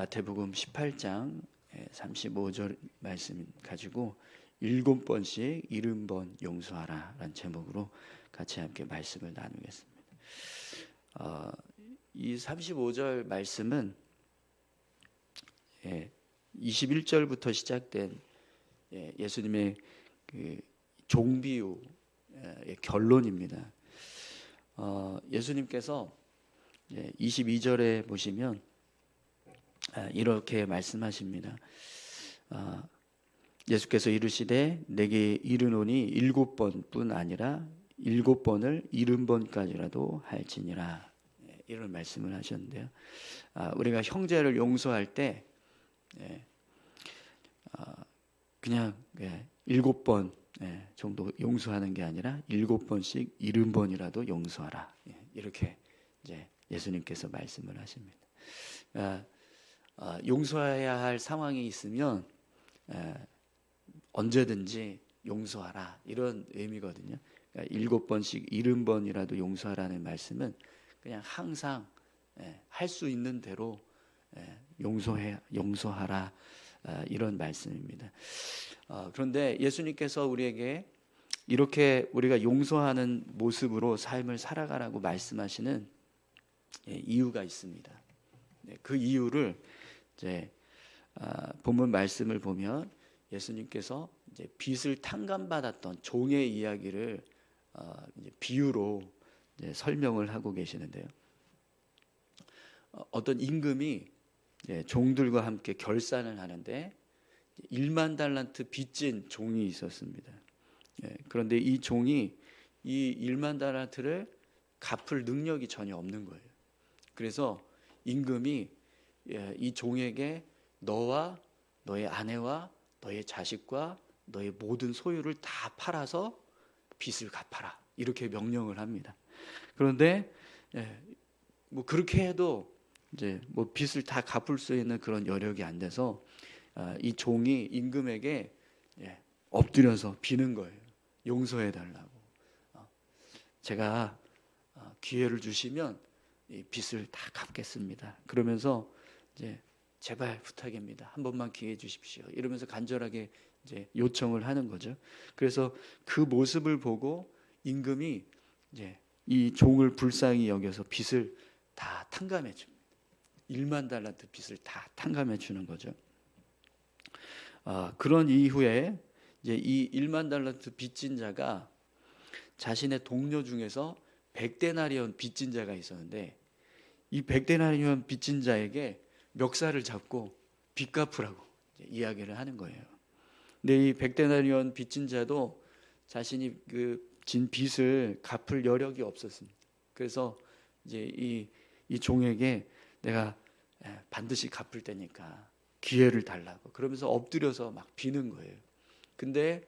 마태복음 18장 35절 말씀 가지고 7번씩 70번 용서하라 라는 제목으로 같이 함께 말씀을 나누겠습니다. 이 35절 말씀은 21절부터 시작된 예수님의 그 종비유의 결론입니다. 예수님께서 22절에 보시면 이렇게 말씀하십니다. 예수께서 이르시되 내게 이르노니 7번뿐 아니라 7번을 70번까지라도 할지니라, 이런 말씀을 하셨는데요. 우리가 형제를 용서할 때 그냥 7번 정도 용서하는 게 아니라 7번씩 70번이라도 용서하라, 이렇게 이제 예수님께서 말씀을 하십니다. 용서해야 할 상황이 있으면 언제든지 용서하라, 이런 의미거든요. 그러니까 7번씩 70번이라도 용서하라는 말씀은 그냥 항상 할 수 있는 대로 용서하라, 이런 말씀입니다. 그런데 예수님께서 우리에게 이렇게 우리가 용서하는 모습으로 삶을 살아가라고 말씀하시는 이유가 있습니다. 그 이유를 이제 본문 말씀을 보면 예수님께서 이제 빚을 탕감받았던 종의 이야기를 이제 비유로 이제 설명을 하고 계시는데요. 어떤 임금이 종들과 함께 결산을 하는데 1만 달란트 빚진 종이 있었습니다. 그런데 이 종이 이 1만 달란트를 갚을 능력이 전혀 없는 거예요. 그래서 임금이 이 종에게 너와 너의 아내와 너의 자식과 너의 모든 소유를 다 팔아서 빚을 갚아라, 이렇게 명령을 합니다. 그런데 뭐 그렇게 해도 이제 뭐 빚을 다 갚을 수 있는 그런 여력이 안 돼서 이 종이 임금에게 엎드려서 비는 거예요. 용서해 달라고. 제가 기회를 주시면 이 빚을 다 갚겠습니다. 그러면서 이제 제발 부탁입니다. 한 번만 기회 주십시오, 이러면서 간절하게 이제 요청을 하는 거죠. 그래서 그 모습을 보고 임금이 이제 이 종을 불쌍히 여겨서 빚을 다 탕감해 줍니다. 1만 달란트 빚을 다 탕감해 주는 거죠. 그런 이후에 이제 이 1만 달란트 빚진 자가 자신의 동료 중에서 100데나리온 빚진 자가 있었는데 이 100데나리온 빚진 자에게 멱살을 잡고 빚 갚으라고 이야기를 하는 거예요. 근데 이 100데나리온 빚진 자도 자신이 그 진 빚을 갚을 여력이 없었습니다. 그래서 이제 이 종에게 내가 반드시 갚을 테니까 기회를 달라고 그러면서 엎드려서 막 비는 거예요. 근데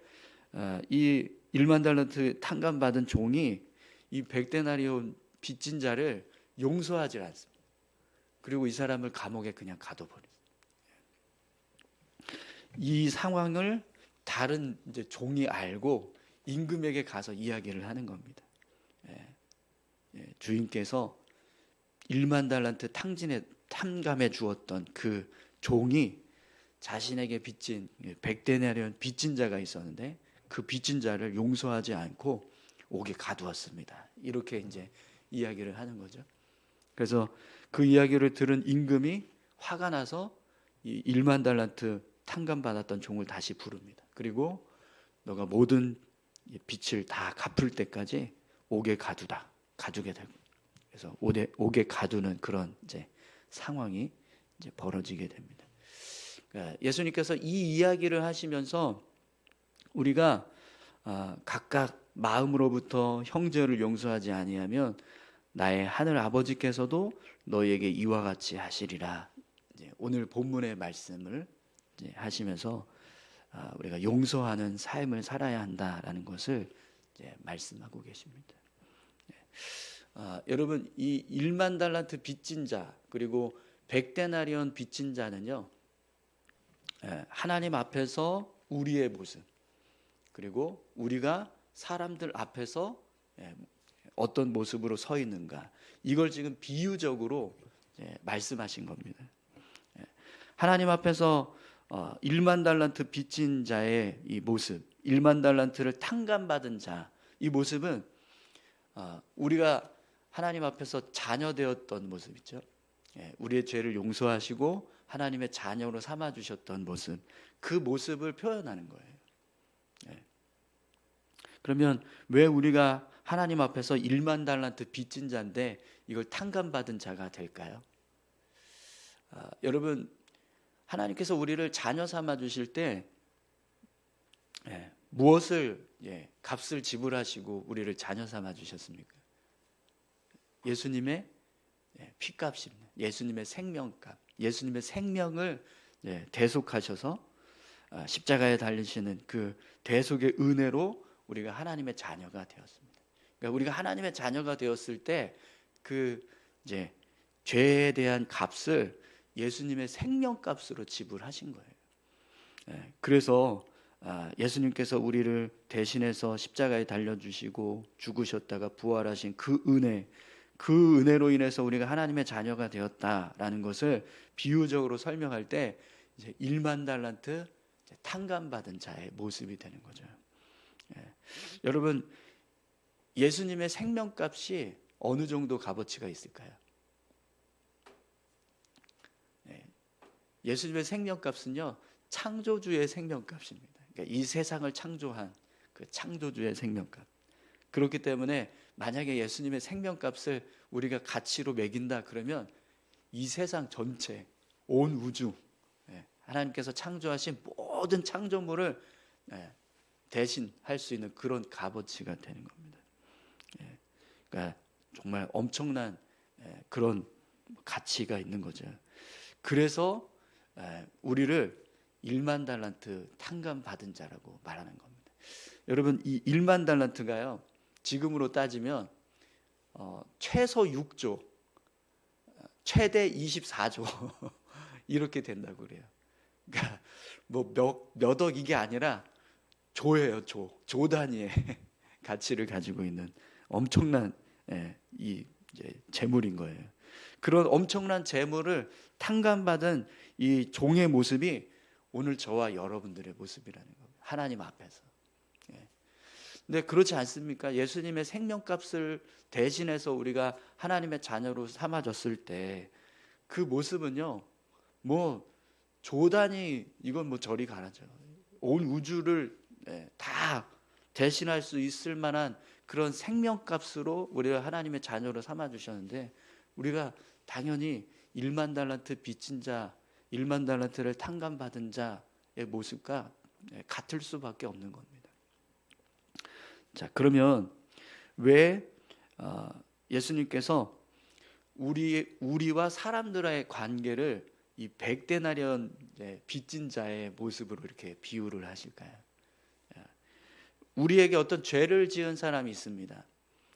이 1만 달란트 탕감받은 종이 이 100데나리온 빚진 자를 용서하지 않습니다. 그리고 이 사람을 감옥에 그냥 가둬버렸어요. 이 상황을 다른 이제 종이 알고 임금에게 가서 이야기를 하는 겁니다. 주인께서 1만 달란트 탕감해 주었던 그 종이 자신에게 빚진 100데나리온 빚진 자가 있었는데 그 빚진 자를 용서하지 않고 옥에 가두었습니다. 이렇게 이제 이야기를 하는 거죠. 그래서 그 이야기를 들은 임금이 화가 나서 이 1만 달란트 탕감받았던 종을 다시 부릅니다. 그리고 너가 모든 빚을 다 갚을 때까지 옥에 가두게 되고, 그래서 옥에 가두는 그런 이제 상황이 이제 벌어지게 됩니다. 그러니까 예수님께서 이 이야기를 하시면서 우리가 각각 마음으로부터 형제를 용서하지 아니하면 나의 하늘 아버지께서도 너희에게 이와 같이 하시리라, 이제 오늘 본문의 말씀을 이제 하시면서 우리가 용서하는 삶을 살아야 한다라는 것을 이제 말씀하고 계십니다. 여러분, 이 1만 달란트 빚진 자 그리고 100데나리온 빚진 자는요, 하나님 앞에서 우리의 모습, 그리고 우리가 사람들 앞에서 어떤 모습으로 서 있는가, 이걸 지금 비유적으로 말씀하신 겁니다. 하나님 앞에서 1만 달란트 빚진 자의 이 모습, 1만 달란트를 탕감받은 자, 이 모습은 우리가 하나님 앞에서 자녀 되었던 모습 있죠. 우리의 죄를 용서하시고 하나님의 자녀로 삼아 주셨던 모습, 그 모습을 표현하는 거예요. 그러면 왜 우리가 하나님 앞에서 1만 달란트 빚진 자인데 이걸 탕감받은 자가 될까요? 여러분, 하나님께서 우리를 자녀 삼아 주실 때 무엇을 값을 지불하시고 우리를 자녀 삼아 주셨습니까? 예수님의 피값입니다. 예수님의 생명값, 예수님의 생명을 대속하셔서 십자가에 달리시는 그 대속의 은혜로 우리가 하나님의 자녀가 되었습니다. 그러니까 우리가 하나님의 자녀가 되었을 때 그 이제 죄에 대한 값을 예수님의 생명값으로 지불하신 거예요. 그래서 예수님께서 우리를 대신해서 십자가에 달려주시고 죽으셨다가 부활하신 그 은혜, 그 은혜로 인해서 우리가 하나님의 자녀가 되었다라는 것을 비유적으로 설명할 때 이제 1만 달란트 탕감받은 자의 모습이 되는 거죠. 여러분, 예수님의 생명값이 어느 정도 값어치가 있을까요? 예수님의 생명값은요, 창조주의 생명값입니다. 그러니까 이 세상을 창조한 그 창조주의 생명값. 그렇기 때문에 만약에 예수님의 생명값을 우리가 가치로 매긴다 그러면 이 세상 전체, 온 우주, 하나님께서 창조하신 모든 창조물을 대신할 수 있는 그런 값어치가 되는 겁니다. 그러니까 정말 엄청난 그런 가치가 있는 거죠. 그래서 우리를 1만 달란트 탕감받은 자라고 말하는 겁니다. 여러분, 이 1만 달란트가요, 지금으로 따지면 최소 6조, 최대 24조 이렇게 된다고 그래요. 그러니까 뭐 몇 억 이게 아니라 조예요, 조 단위의 가치를 가지고 있는 엄청난 이 이제 재물인 거예요. 그런 엄청난 재물을 탕감받은 이 종의 모습이 오늘 저와 여러분들의 모습이라는 겁니다. 하나님 앞에서. 근데 그렇지 않습니까? 예수님의 생명값을 대신해서 우리가 하나님의 자녀로 삼아졌을 때 그 모습은요, 뭐 조단이 이건 뭐 저리 가라죠. 온 우주를 다 대신할 수 있을 만한 그런 생명값으로 우리가 하나님의 자녀로 삼아 주셨는데 우리가 당연히 1만 달란트 빚진 자, 1만 달란트를 탕감받은 자의 모습과 같을 수밖에 없는 겁니다. 자, 그러면 왜 예수님께서 우리와 사람들의 관계를 이 100데나리온 빚진 자의 모습으로 이렇게 비유를 하실까요? 우리에게 어떤 죄를 지은 사람이 있습니다.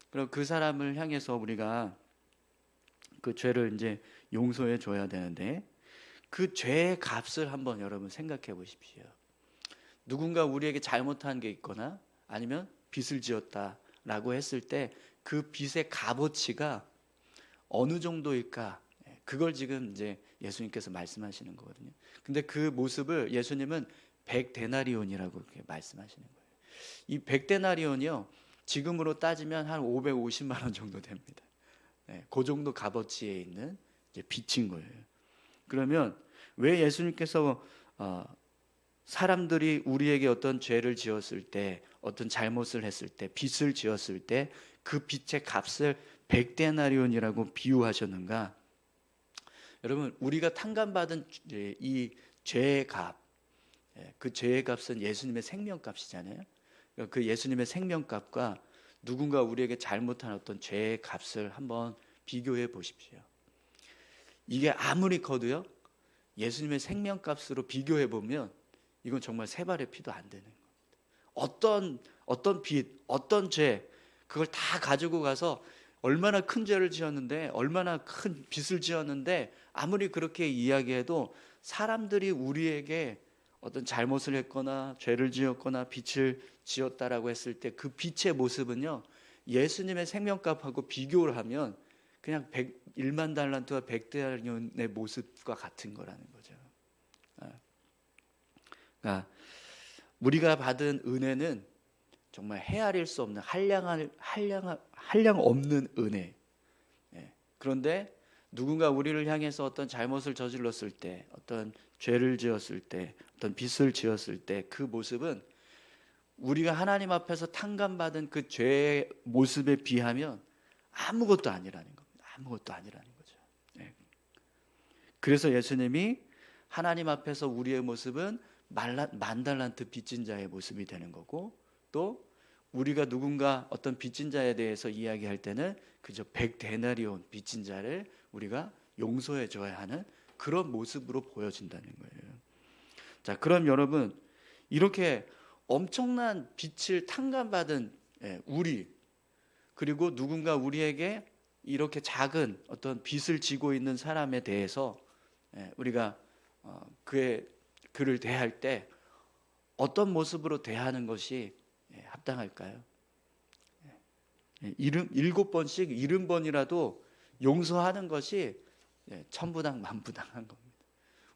그럼 그 사람을 향해서 우리가 그 죄를 이제 용서해 줘야 되는데 그 죄의 값을 한번 여러분 생각해 보십시오. 누군가 우리에게 잘못한 게 있거나 아니면 빚을 지었다라고 했을 때 그 빚의 값어치가 어느 정도일까? 그걸 지금 이제 예수님께서 말씀하시는 거거든요. 근데 그 모습을 예수님은 100데나리온이라고 이렇게 말씀하시는 거예요. 이 100데나리온이요, 지금으로 따지면 한 550만 원 정도 됩니다. 그 정도 값어치에 있는 이제 빚인 거예요. 그러면 왜 예수님께서 사람들이 우리에게 어떤 죄를 지었을 때, 어떤 잘못을 했을 때, 빚을 지었을 때 그 빚의 값을 100데나리온이라고 비유하셨는가? 여러분, 우리가 탕감받은 이 죄의 값, 그 죄의 값은 예수님의 생명값이잖아요. 그 예수님의 생명값과 누군가 우리에게 잘못한 어떤 죄의 값을 한번 비교해 보십시오. 이게 아무리 커도요, 예수님의 생명값으로 비교해 보면 이건 정말 세 발의 피도 안 되는 겁니다. 어떤 빚, 어떤 죄, 그걸 다 가지고 가서 얼마나 큰 죄를 지었는데, 얼마나 큰 빚을 지었는데 아무리 그렇게 이야기해도 사람들이 우리에게 어떤 잘못을 했거나 죄를 지었거나 빚을 지었다라고 했을 때 그 빚의 모습은요, 예수님의 생명값하고 비교를 하면 그냥 1만 달란트와 100데나리온의 모습과 같은 거라는 거죠. 그러니까 우리가 받은 은혜는 정말 헤아릴 수 없는 한량 없는 은혜. 그런데 누군가 우리를 향해서 어떤 잘못을 저질렀을 때, 어떤 죄를 지었을 때, 어떤 빚을 지었을 때 그 모습은 우리가 하나님 앞에서 탕감받은 그 죄의 모습에 비하면 아무것도 아니라는 겁니다. 아무것도 아니라는 거죠. 그래서 예수님이 하나님 앞에서 우리의 모습은 만 달란트 빚진 자의 모습이 되는 거고, 또 우리가 누군가 어떤 빚진 자에 대해서 이야기할 때는 그저 100데나리온 빚진 자를 우리가 용서해 줘야 하는 그런 모습으로 보여진다는 거예요. 자, 그럼 여러분, 이렇게 엄청난 빚을 탕감받은 우리, 그리고 누군가 우리에게 이렇게 작은 어떤 빚을 지고 있는 사람에 대해서 우리가 그를 대할 때 어떤 모습으로 대하는 것이 합당할까요? 7번씩 70번이라도 용서하는 것이 천부당 만부당한 겁니다.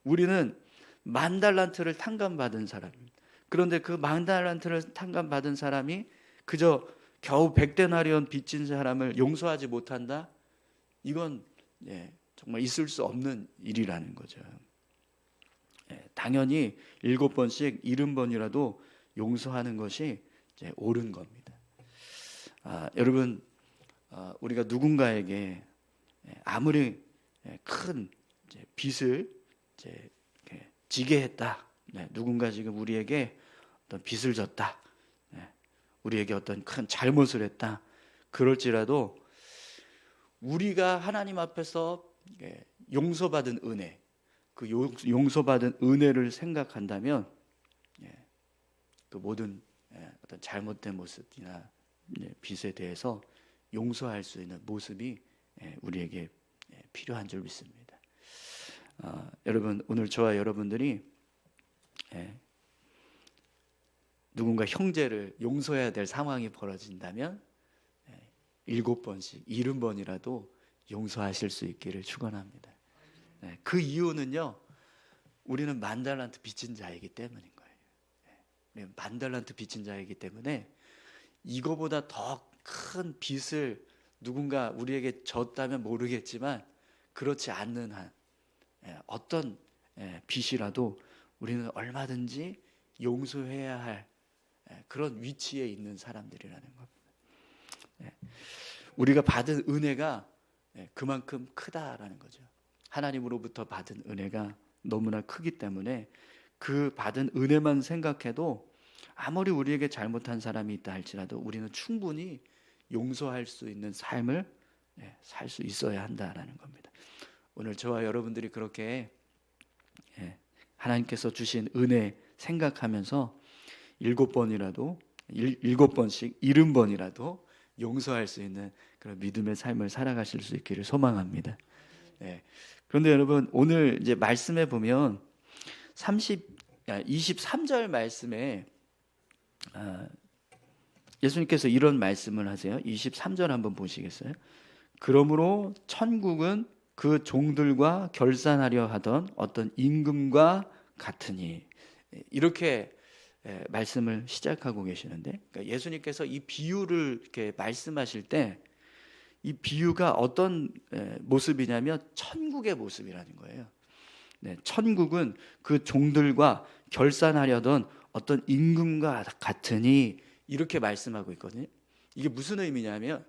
우리는 10,000달란트를 탕감받은 사람입니다. 그런데 그 10,000달란트를 탕감받은 사람이 그저 겨우 100데나리온 빚진 사람을 용서하지 못한다? 이건 정말 있을 수 없는 일이라는 거죠. 당연히 7번씩 70번이라도 용서하는 것이 옳은 겁니다. 여러분, 우리가 누군가에게 아무리 큰 빚을 지게 했다, 누군가 지금 우리에게 어떤 빚을 졌다, 우리에게 어떤 큰 잘못을 했다, 그럴지라도 우리가 하나님 앞에서 용서받은 은혜, 그 용서받은 은혜를 생각한다면 그 모든 어떤 잘못된 모습이나 빚에 대해서 용서할 수 있는 모습이 우리에게 필요한 줄 믿습니다. 여러분, 오늘 저와 여러분들이 누군가 형제를 용서해야 될 상황이 벌어진다면 7번씩 70번이라도 용서하실 수 있기를 축원합니다. 그 이유는요, 우리는 10,000달란트 빚진 자이기 때문인 거예요. 우리는 10,000달란트 빚진 자이기 때문에 이거보다 더 큰 빚을 누군가 우리에게 졌다면 모르겠지만 그렇지 않는 한 어떤 빚이라도 우리는 얼마든지 용서해야 할 그런 위치에 있는 사람들이라는 겁니다. 우리가 받은 은혜가 그만큼 크다라는 거죠. 하나님으로부터 받은 은혜가 너무나 크기 때문에 그 받은 은혜만 생각해도 아무리 우리에게 잘못한 사람이 있다 할지라도 우리는 충분히 용서할 수 있는 삶을 살 수 있어야 한다라는 겁니다. 오늘 저와 여러분들이 그렇게 하나님께서 주신 은혜 생각하면서 7번이라도 7번씩 70번이라도 용서할 수 있는 그런 믿음의 삶을 살아가실 수 있기를 소망합니다. 그런데 여러분, 오늘 이제 말씀에 보면 23절 말씀에 예수님께서 이런 말씀을 하세요. 23절 한번 보시겠어요? 그러므로 천국은 그 종들과 결산하려 하던 어떤 임금과 같으니, 이렇게 말씀을 시작하고 계시는데, 그러니까 예수님께서 이 비유를 이렇게 말씀하실 때 이 비유가 어떤 모습이냐면 천국의 모습이라는 거예요. 천국은 그 종들과 결산하려던 어떤 임금과 같으니, 이렇게 말씀하고 있거든요. 이게 무슨 의미냐면,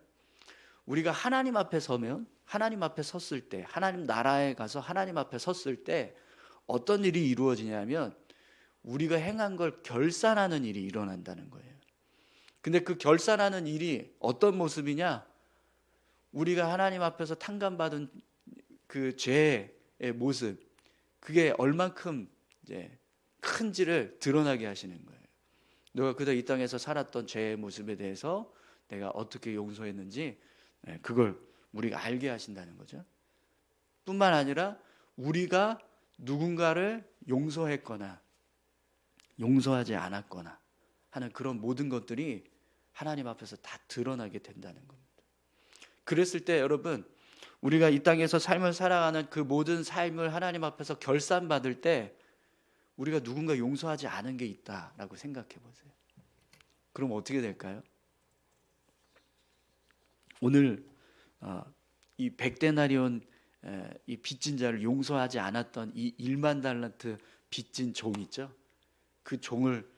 우리가 하나님 앞에 서면, 하나님 앞에 섰을 때, 하나님 나라에 가서 하나님 앞에 섰을 때 어떤 일이 이루어지냐면 우리가 행한 걸 결산하는 일이 일어난다는 거예요. 근데 그 결산하는 일이 어떤 모습이냐? 우리가 하나님 앞에서 탕감받은 그 죄의 모습, 그게 얼만큼 이제 큰지를 드러나게 하시는 거예요. 너가 그저 이 땅에서 살았던 죄의 모습에 대해서 내가 어떻게 용서했는지 그걸 우리가 알게 하신다는 거죠. 뿐만 아니라 우리가 누군가를 용서했거나 용서하지 않았거나 하는 그런 모든 것들이 하나님 앞에서 다 드러나게 된다는 겁니다. 그랬을 때 여러분, 우리가 이 땅에서 삶을 살아가는 그 모든 삶을 하나님 앞에서 결산받을 때 우리가 누군가 용서하지 않은 게 있다라고 생각해 보세요. 그럼 어떻게 될까요? 오늘 이 100데나리온 이 빚진 자를 용서하지 않았던 이 1만 달란트 빚진 종 있죠? 그 종을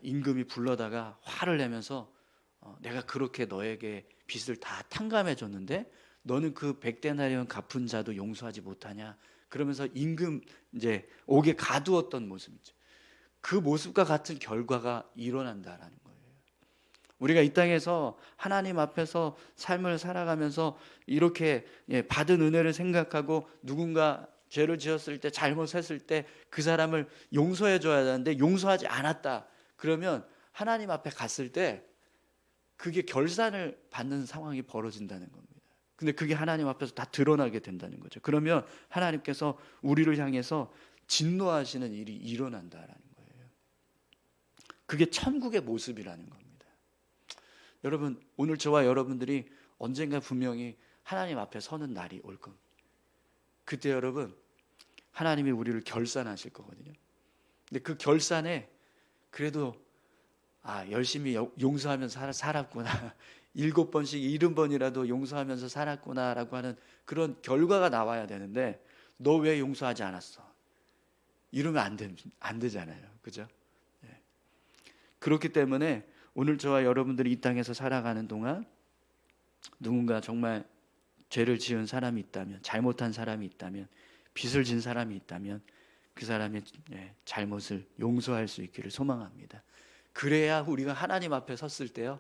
임금이 불러다가 화를 내면서 내가 그렇게 너에게 빚을 다 탕감해 줬는데 너는 그 100데나리온 갚은 자도 용서하지 못하냐? 그러면서 임금 이제 옥에 가두었던 모습이죠. 그 모습과 같은 결과가 일어난다라는 거예요. 우리가 이 땅에서 하나님 앞에서 삶을 살아가면서 이렇게 받은 은혜를 생각하고 누군가 죄를 지었을 때, 잘못했을 때 그 사람을 용서해 줘야 되는데 용서하지 않았다. 그러면 하나님 앞에 갔을 때 그게 결산을 받는 상황이 벌어진다는 겁니다. 근데 그게 하나님 앞에서 다 드러나게 된다는 거죠. 그러면 하나님께서 우리를 향해서 진노하시는 일이 일어난다라는 거예요. 그게 천국의 모습이라는 겁니다. 여러분, 오늘 저와 여러분들이 언젠가 분명히 하나님 앞에 서는 날이 올 겁니다. 그때 여러분, 하나님이 우리를 결산하실 거거든요. 근데 그 결산에 그래도 열심히 용서하면서 살았구나, 7번씩 70번이라도 용서하면서 살았구나라고 하는 그런 결과가 나와야 되는데 너 왜 용서하지 않았어? 이러면 안 되잖아요. 그죠? 그렇기 때문에 오늘 저와 여러분들이 이 땅에서 살아가는 동안 누군가 정말 죄를 지은 사람이 있다면, 잘못한 사람이 있다면, 빚을 진 사람이 있다면 그 사람의 잘못을 용서할 수 있기를 소망합니다. 그래야 우리가 하나님 앞에 섰을 때요,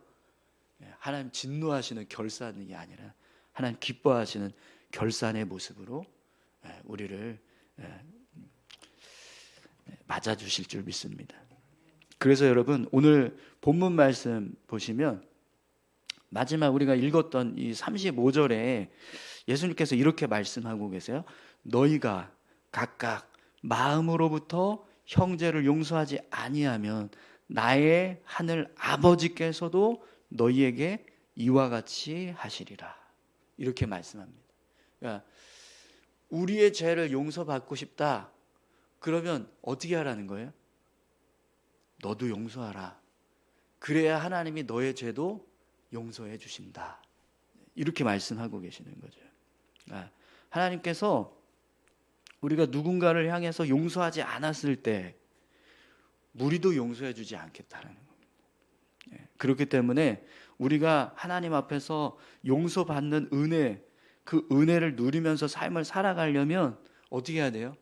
하나님 진노하시는 결산이 아니라 하나님 기뻐하시는 결산의 모습으로 우리를 맞아주실 줄 믿습니다. 그래서 여러분, 오늘 본문 말씀 보시면 마지막 우리가 읽었던 이 35절에 예수님께서 이렇게 말씀하고 계세요. 너희가 각각 마음으로부터 형제를 용서하지 아니하면 나의 하늘 아버지께서도 너희에게 이와 같이 하시리라. 이렇게 말씀합니다. 그러니까 우리의 죄를 용서받고 싶다. 그러면 어떻게 하라는 거예요? 너도 용서하라. 그래야 하나님이 너의 죄도 용서해 주신다. 이렇게 말씀하고 계시는 거죠. 하나님께서 우리가 누군가를 향해서 용서하지 않았을 때 우리도 용서해 주지 않겠다는 겁니다. 그렇기 때문에 우리가 하나님 앞에서 용서받는 은혜, 그 은혜를 누리면서 삶을 살아가려면 어떻게 해야 돼요?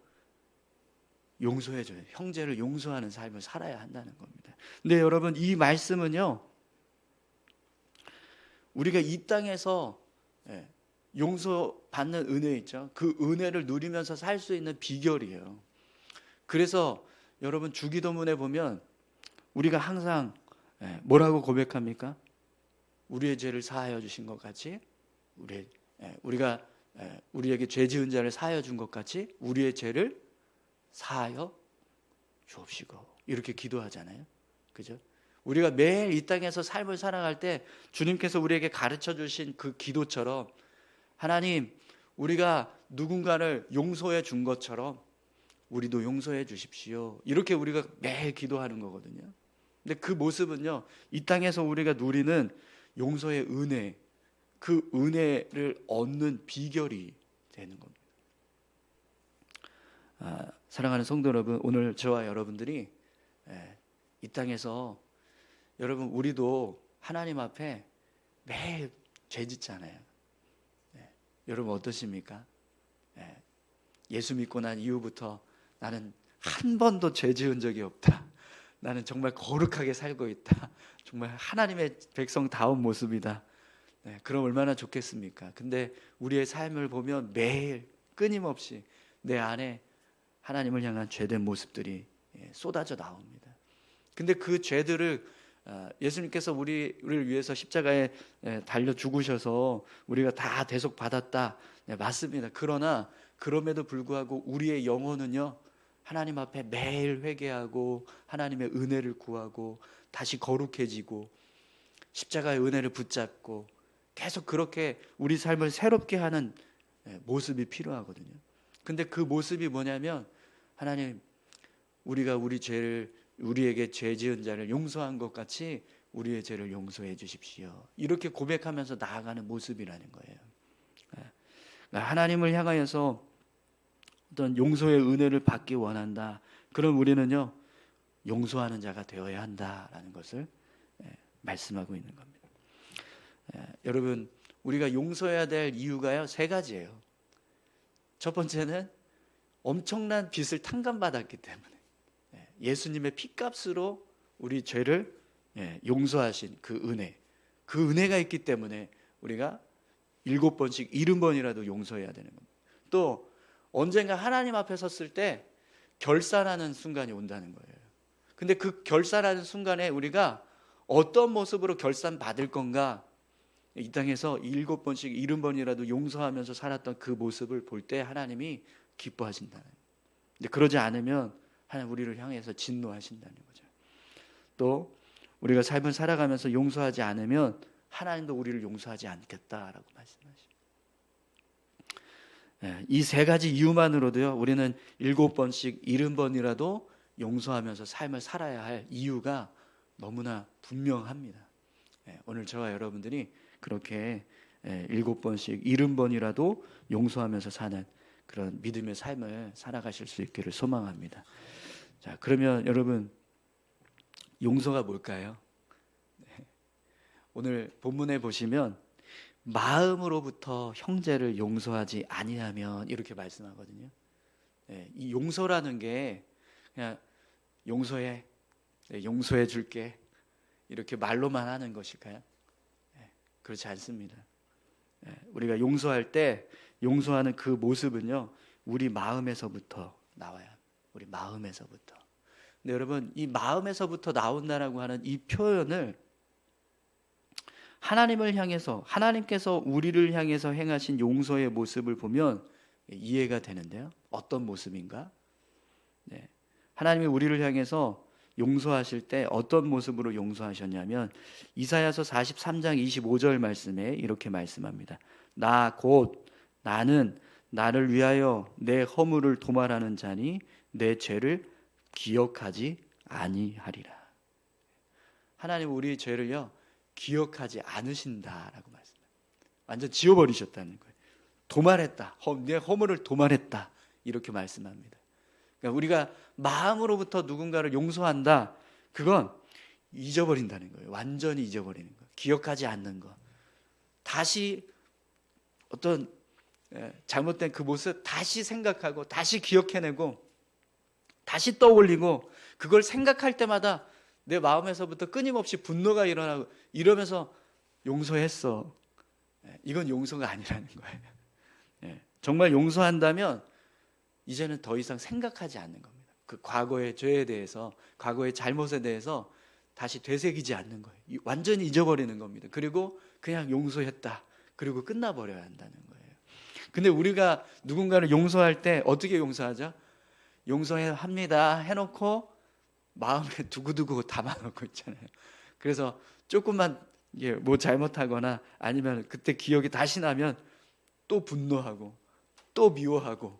용서해줘요. 형제를 용서하는 삶을 살아야 한다는 겁니다. 근데 여러분, 이 말씀은요, 우리가 이 땅에서 용서받는 은혜 있죠. 그 은혜를 누리면서 살 수 있는 비결이에요. 그래서 여러분, 주기도문에 보면 우리가 항상 뭐라고 고백합니까? 우리의 죄를 사하여 주신 것 같이 우리가 우리에게 죄 지은 자를 사하여 준 것 같이 우리의 죄를 사하여 주옵시고, 이렇게 기도하잖아요. 그죠? 우리가 매일 이 땅에서 삶을 살아갈 때 주님께서 우리에게 가르쳐 주신 그 기도처럼 하나님, 우리가 누군가를 용서해 준 것처럼 우리도 용서해 주십시오. 이렇게 우리가 매일 기도하는 거거든요. 근데 그 모습은요, 이 땅에서 우리가 누리는 용서의 은혜, 그 은혜를 얻는 비결이 되는 겁니다. 사랑하는 성도 여러분, 오늘 저와 여러분들이 이 땅에서 여러분, 우리도 하나님 앞에 매일 죄 짓잖아요. 여러분 어떠십니까? 예수 믿고 난 이후부터 나는 한 번도 죄 지은 적이 없다. 나는 정말 거룩하게 살고 있다. 정말 하나님의 백성다운 모습이다. 그럼 얼마나 좋겠습니까? 근데 우리의 삶을 보면 매일 끊임없이 내 안에 하나님을 향한 죄된 모습들이 쏟아져 나옵니다. 근데 그 죄들을 예수님께서 우리를 위해서 십자가에 달려 죽으셔서 우리가 다 대속 받았다. 맞습니다. 그러나 그럼에도 불구하고 우리의 영혼은요, 하나님 앞에 매일 회개하고 하나님의 은혜를 구하고 다시 거룩해지고 십자가의 은혜를 붙잡고 계속 그렇게 우리 삶을 새롭게 하는 모습이 필요하거든요. 근데 그 모습이 뭐냐면, 하나님, 우리가 우리에게 죄 지은 자를 용서한 것 같이 우리의 죄를 용서해 주십시오. 이렇게 고백하면서 나아가는 모습이라는 거예요. 하나님을 향하여서 어떤 용서의 은혜를 받기 원한다. 그럼 우리는요, 용서하는 자가 되어야 한다라는 것을 말씀하고 있는 겁니다. 여러분, 우리가 용서해야 될 이유가요, 세 가지예요. 첫 번째는 엄청난 빚을 탕감받았기 때문에, 예수님의 피값으로 우리 죄를 용서하신 그 은혜가 있기 때문에 우리가 7번씩 70번이라도 용서해야 되는 겁니다. 또 언젠가 하나님 앞에 섰을 때 결산하는 순간이 온다는 거예요. 근데 그 결산하는 순간에 우리가 어떤 모습으로 결산받을 건가, 이 땅에서 7번씩 70번이라도 용서하면서 살았던 그 모습을 볼 때 하나님이 기뻐하신다는 거예요. 근데 그러지 않으면 하나님 우리를 향해서 진노하신다는 거죠. 또 우리가 삶을 살아가면서 용서하지 않으면 하나님도 우리를 용서하지 않겠다라고 말씀하십니다. 이 세 가지 이유만으로도요, 우리는 7번씩 70번이라도 용서하면서 삶을 살아야 할 이유가 너무나 분명합니다. 오늘 저와 여러분들이 그렇게 7번씩 70번이라도 용서하면서 사는 그런 믿음의 삶을 살아가실 수 있기를 소망합니다. 자, 그러면 여러분, 용서가 뭘까요? 오늘 본문에 보시면 마음으로부터 형제를 용서하지 아니하면 이렇게 말씀하거든요. 이 용서라는 게 그냥 용서해 줄게 이렇게 말로만 하는 것일까요? 그렇지 않습니다. 우리가 용서할 때 용서하는 그 모습은요, 우리 마음에서부터 나와야 합니다. 우리 마음에서부터. 근데 여러분, 이 마음에서부터 나온다라고 하는 이 표현을 하나님을 향해서, 하나님께서 우리를 향해서 행하신 용서의 모습을 보면 이해가 되는데요. 어떤 모습인가? 하나님이 우리를 향해서 용서하실 때 어떤 모습으로 용서하셨냐면 이사야서 43장 25절 말씀에 이렇게 말씀합니다. 나 곧 나는 나를 위하여 내 허물을 도말하는 자니 내 죄를 기억하지 아니하리라. 하나님 우리의 죄를요, 기억하지 않으신다라고 말씀합니다. 완전 지워버리셨다는 거예요. 도말했다. 내 허물을 도말했다. 이렇게 말씀합니다. 그러니까 우리가 마음으로부터 누군가를 용서한다. 그건 잊어버린다는 거예요. 완전히 잊어버리는 거. 기억하지 않는 거. 다시 어떤 잘못된 그 모습 다시 생각하고 다시 기억해내고 다시 떠올리고 그걸 생각할 때마다 내 마음에서부터 끊임없이 분노가 일어나고 이러면서 용서했어. 이건 용서가 아니라는 거예요. 정말 용서한다면 이제는 더 이상 생각하지 않는 겁니다. 그 과거의 죄에 대해서, 과거의 잘못에 대해서 다시 되새기지 않는 거예요. 완전히 잊어버리는 겁니다. 그리고 그냥 용서했다. 그리고 끝나버려야 한다는 거예요. 근데 우리가 누군가를 용서할 때 어떻게 용서하죠? 용서합니다 해놓고 마음에 두고두고 담아놓고 있잖아요. 그래서 조금만 뭐 잘못하거나 아니면 그때 기억이 다시 나면 또 분노하고 또 미워하고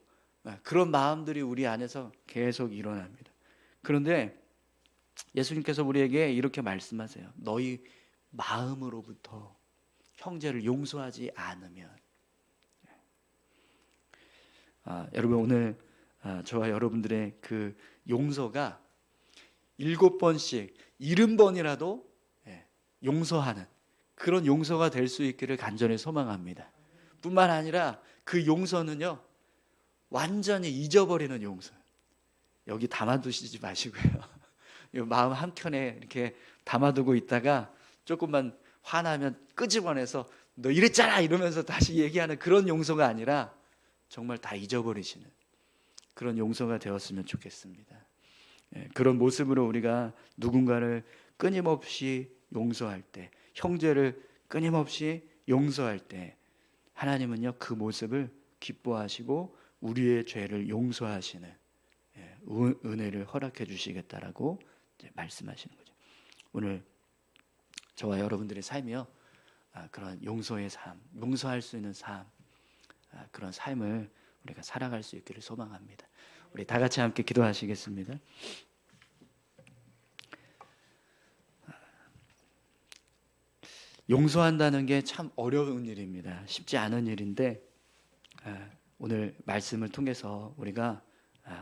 그런 마음들이 우리 안에서 계속 일어납니다. 그런데 예수님께서 우리에게 이렇게 말씀하세요. 너희 마음으로부터 형제를 용서하지 않으면. 여러분 오늘 저와 여러분들의 그 용서가 7번씩 70번이라도 용서하는 그런 용서가 될 수 있기를 간절히 소망합니다. 뿐만 아니라 그 용서는요, 완전히 잊어버리는 용서. 여기 담아두시지 마시고요. 마음 한켠에 이렇게 담아두고 있다가 조금만 화나면 끄집어내서 너 이랬잖아 이러면서 다시 얘기하는 그런 용서가 아니라 정말 다 잊어버리시는 그런 용서가 되었으면 좋겠습니다. 그런 모습으로 우리가 누군가를 끊임없이 용서할 때, 형제를 끊임없이 용서할 때 하나님은요 그 모습을 기뻐하시고 우리의 죄를 용서하시는 은혜를 허락해 주시겠다라고 말씀하시는 거죠. 오늘 저와 여러분들의 삶이요, 그런 용서의 삶, 용서할 수 있는 삶, 그런 삶을 우리가 살아갈 수 있기를 소망합니다. 우리 다 같이 함께 기도하시겠습니다. 용서한다는 게 참 어려운 일입니다. 쉽지 않은 일인데 오늘 말씀을 통해서 우리가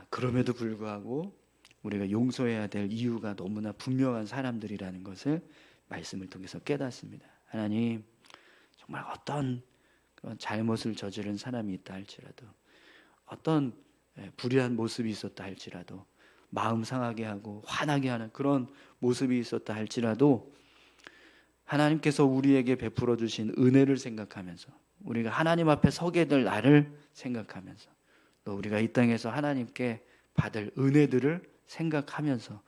그럼에도 불구하고 우리가 용서해야 될 이유가 너무나 분명한 사람들이라는 것을 말씀을 통해서 깨닫습니다. 하나님, 정말 어떤 그런 잘못을 저지른 사람이 있다 할지라도, 어떤 불의한 모습이 있었다 할지라도, 마음 상하게 하고 화나게 하는 그런 모습이 있었다 할지라도 하나님께서 우리에게 베풀어 주신 은혜를 생각하면서, 우리가 하나님 앞에 서게 될 날을 생각하면서, 또 우리가 이 땅에서 하나님께 받을 은혜들을 생각하면서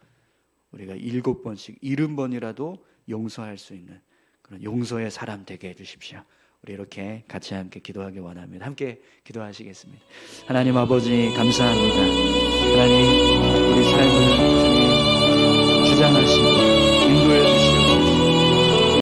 우리가 7번씩 70번이라도 용서할 수 있는 그런 용서의 사람 되게 해주십시오. 우리 이렇게 같이 함께 기도하기 원합니다. 함께 기도하시겠습니다. 하나님 아버지, 감사합니다. 하나님, 우리 삶을 주장하시는